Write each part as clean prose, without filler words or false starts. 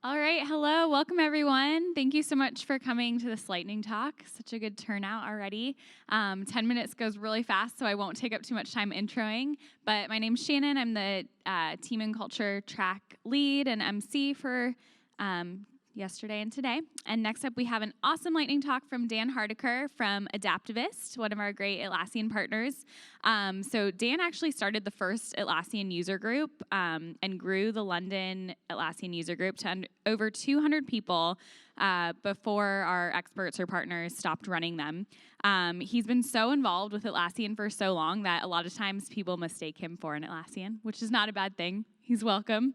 All right, hello, welcome everyone. Thank you so much for coming to this lightning talk. Such a good turnout already. 10 minutes goes really fast, so I won't take up too much time introing. But my name's Shannon. I'm the Team and Culture track lead and MC for yesterday and today. And next up, we have an awesome lightning talk from Dan Hardiker from Adaptavist, one of our great Atlassian partners. So Dan actually started the first Atlassian user group and grew the London Atlassian user group to over 200 people before our experts or partners stopped running them. He's been so involved with Atlassian for so long that a lot of times people mistake him for an Atlassian, which is not a bad thing. He's welcome.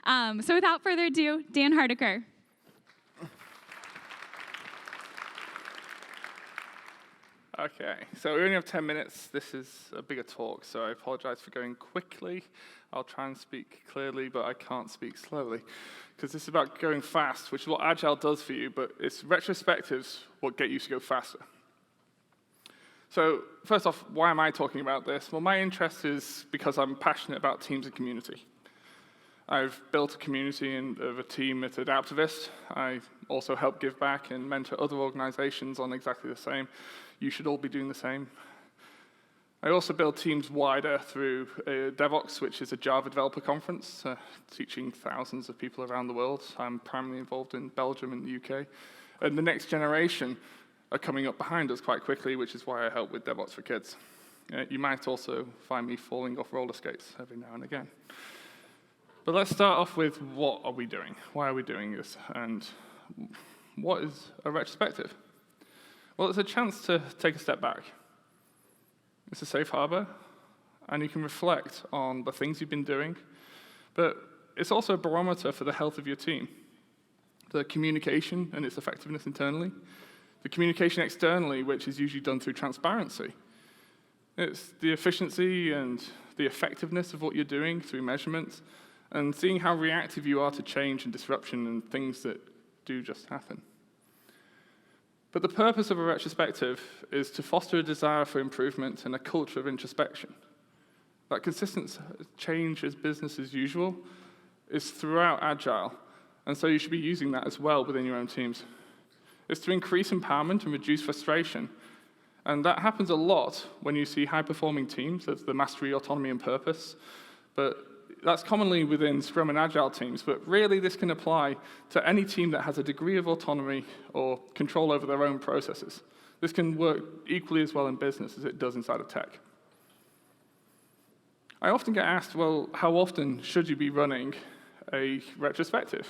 So without further ado, Dan Hardiker. Okay, so we only have 10 minutes. This is a bigger talk, so I apologize for going quickly. I'll try and speak clearly, but I can't speak slowly, because this is about going fast, which is what Agile does for you, but it's retrospectives what get you to go faster. So first off, why am I talking about this? Well, my interest is because I'm passionate about teams and community. I've built a community of a team at Adaptavist. I also help give back and mentor other organizations on exactly the same. You should all be doing the same. I also build teams wider through DevOps, which is a Java developer conference, teaching thousands of people around the world. I'm primarily involved in Belgium and the UK. And the next generation are coming up behind us quite quickly, which is why I help with DevOps for Kids. You might also find me falling off roller skates every now and again. But let's start off with what are we doing? Why are we doing this? And what is a retrospective? Well, it's a chance to take a step back. It's a safe harbor, and you can reflect on the things you've been doing, but it's also a barometer for the health of your team. The communication and its effectiveness internally, the communication externally, which is usually done through transparency. It's the efficiency and the effectiveness of what you're doing through measurements, and seeing how reactive you are to change and disruption and things that do just happen. But the purpose of a retrospective is to foster a desire for improvement and a culture of introspection. That consistent change as business as usual is throughout Agile, and so you should be using that as well within your own teams. It's to increase empowerment and reduce frustration, and that happens a lot when you see high-performing teams as the mastery, autonomy, and purpose, but that's commonly within Scrum and Agile teams, but really this can apply to any team that has a degree of autonomy or control over their own processes. This can work equally as well in business as it does inside of tech. I often get asked, well, how often should you be running a retrospective?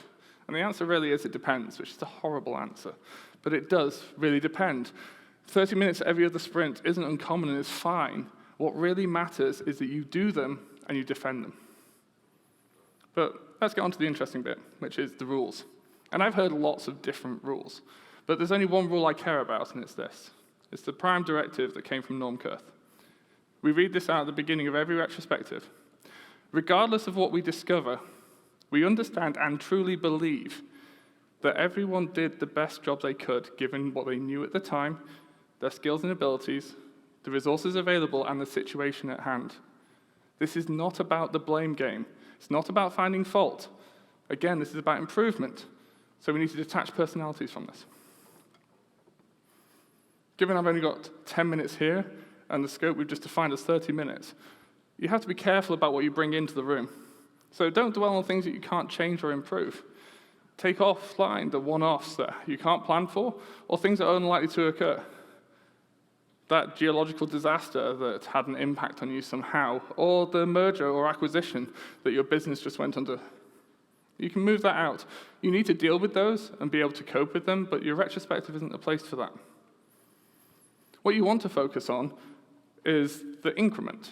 And the answer really is it depends, which is a horrible answer, but it does really depend. 30 minutes every other sprint isn't uncommon and is fine. What really matters is that you do them and you defend them. But let's get on to the interesting bit, which is the rules. And I've heard lots of different rules, but there's only one rule I care about, and it's this. It's the Prime Directive that came from Norm Kurth. We read this out at the beginning of every retrospective. Regardless of what we discover, we understand and truly believe that everyone did the best job they could given what they knew at the time, their skills and abilities, the resources available, and the situation at hand. This is not about the blame game. It's not about finding fault. Again, this is about improvement. So we need to detach personalities from this. Given I've only got 10 minutes here, and the scope we've just defined as 30 minutes, you have to be careful about what you bring into the room. So don't dwell on things that you can't change or improve. Take offline the one-offs that you can't plan for, or things that are unlikely to occur. That geological disaster that had an impact on you somehow, or the merger or acquisition that your business just went under. You can move that out. You need to deal with those and be able to cope with them, but your retrospective isn't the place for that. What you want to focus on is the increment,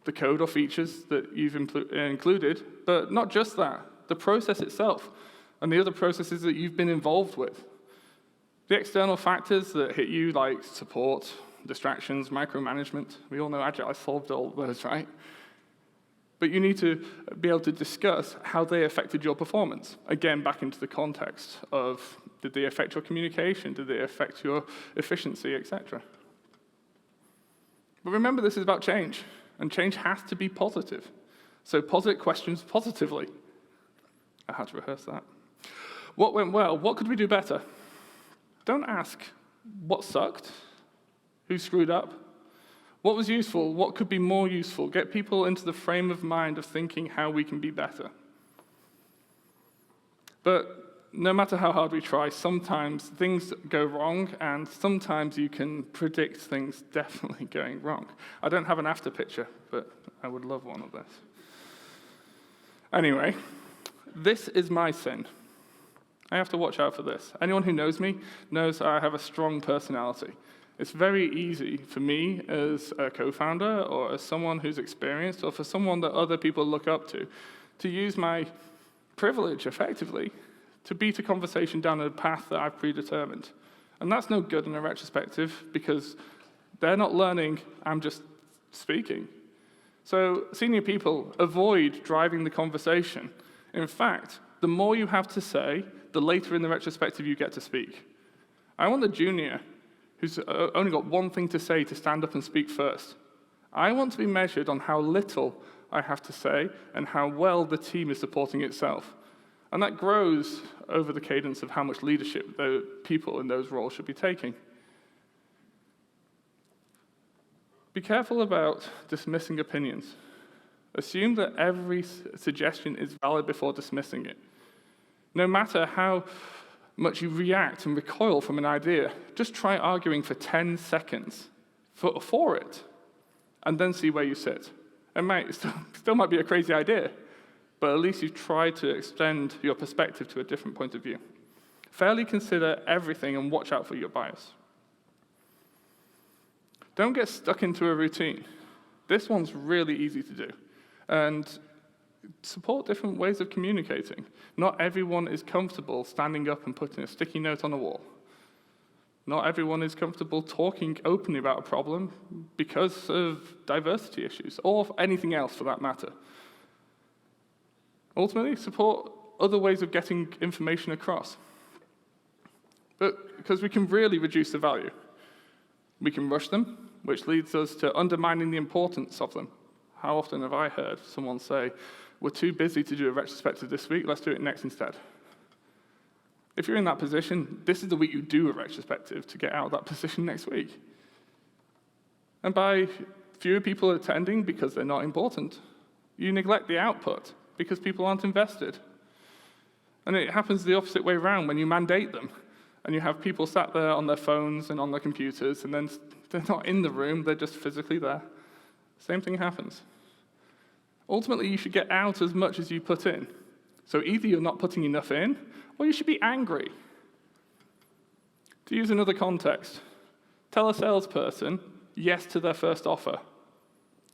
the code or features that you've included, but not just that, the process itself and the other processes that you've been involved with. The external factors that hit you, like support, distractions, micromanagement. We all know Agile solved all of those, right? But you need to be able to discuss how they affected your performance. Again, back into the context of, did they affect your communication? Did they affect your efficiency, etc.? But remember, this is about change, and change has to be positive. So posit questions positively. I had to rehearse that. What went well? What could we do better? Don't ask what sucked, who screwed up, what was useful, what could be more useful. Get people into the frame of mind of thinking how we can be better. But no matter how hard we try, sometimes things go wrong, and sometimes you can predict things definitely going wrong. I don't have an after picture, but I would love one of this. Anyway, this is my sin. I have to watch out for this. Anyone who knows me knows I have a strong personality. It's very easy for me as a co-founder or as someone who's experienced or for someone that other people look up to use my privilege effectively to beat a conversation down a path that I've predetermined. And that's no good in a retrospective because they're not learning, I'm just speaking. So senior people, avoid driving the conversation. In fact, the more you have to say, the later in the retrospective you get to speak. I want the junior who's only got one thing to say to stand up and speak first. I want to be measured on how little I have to say and how well the team is supporting itself. And that grows over the cadence of how much leadership the people in those roles should be taking. Be careful about dismissing opinions. Assume that every suggestion is valid before dismissing it. No matter how much you react and recoil from an idea, just try arguing for 10 seconds for it, and then see where you sit. It still might be a crazy idea, but at least you've tried to extend your perspective to a different point of view. Fairly consider everything and watch out for your bias. Don't get stuck into a routine. This one's really easy to do. And support different ways of communicating. Not everyone is comfortable standing up and putting a sticky note on a wall. Not everyone is comfortable talking openly about a problem because of diversity issues, or anything else for that matter. Ultimately, support other ways of getting information across. But because we can really reduce the value. We can rush them, which leads us to undermining the importance of them. How often have I heard someone say, we're too busy to do a retrospective this week, let's do it next instead. If you're in that position, this is the week you do a retrospective to get out of that position next week. And by fewer people attending because they're not important, you neglect the output because people aren't invested. And it happens the opposite way around when you mandate them and you have people sat there on their phones and on their computers and then they're not in the room, they're just physically there. Same thing happens. Ultimately, you should get out as much as you put in. So either you're not putting enough in, or you should be angry. To use another context, tell a salesperson yes to their first offer,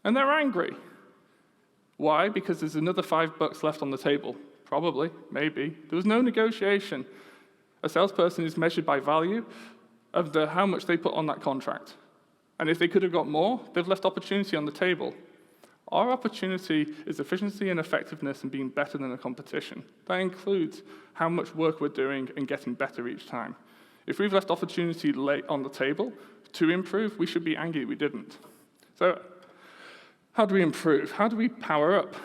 and they're angry. Why? Because there's another $5 left on the table. Probably, maybe. There was no negotiation. A salesperson is measured by value of how much they put on that contract. And if they could have got more, they've left opportunity on the table. Our opportunity is efficiency and effectiveness and being better than the competition. That includes how much work we're doing and getting better each time. If we've left opportunity late on the table to improve, we should be angry we didn't. So how do we improve? How do we power up?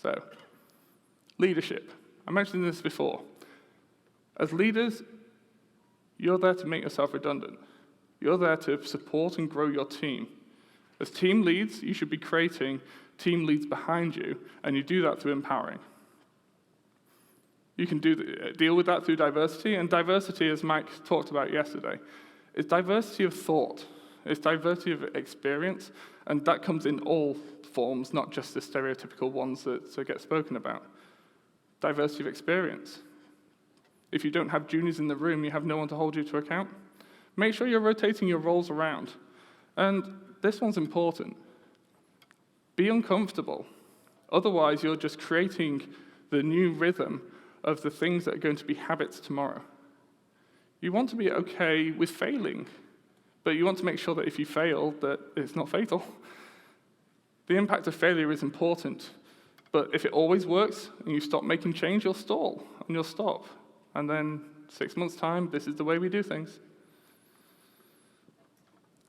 So, leadership. I mentioned this before. As leaders, you're there to make yourself redundant. You're there to support and grow your team. As team leads, you should be creating team leads behind you, and you do that through empowering. You can deal with that through diversity, and diversity, as Mike talked about yesterday, is diversity of thought. It's diversity of experience, and that comes in all forms, not just the stereotypical ones that get spoken about. Diversity of experience. If you don't have juniors in the room, you have no one to hold you to account. Make sure you're rotating your roles around. And this one's important. Be uncomfortable. Otherwise, you're just creating the new rhythm of the things that are going to be habits tomorrow. You want to be okay with failing, but you want to make sure that if you fail, that it's not fatal. The impact of failure is important, but if it always works and you stop making change, you'll stall and you'll stop. And then 6 months' time, this is the way we do things.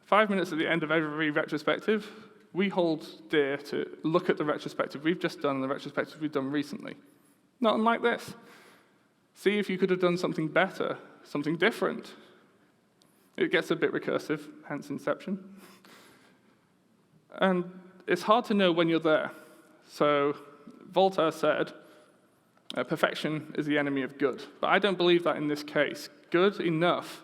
5 minutes at the end of every retrospective, we hold dear to look at the retrospective we've just done and the retrospective we've done recently. Not unlike this. See if you could have done something better, something different. It gets a bit recursive, hence Inception. And it's hard to know when you're there. So Voltaire said, perfection is the enemy of good. But I don't believe that in this case. Good enough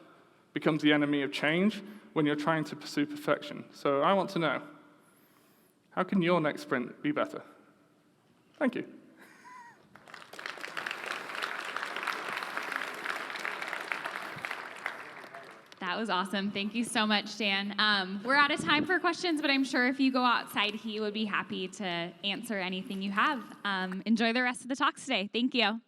becomes the enemy of change when you're trying to pursue perfection. So I want to know, how can your next sprint be better? Thank you. That was awesome. Thank you so much, Dan. We're out of time for questions, but I'm sure if you go outside, he would be happy to answer anything you have. Enjoy the rest of the talks today. Thank you.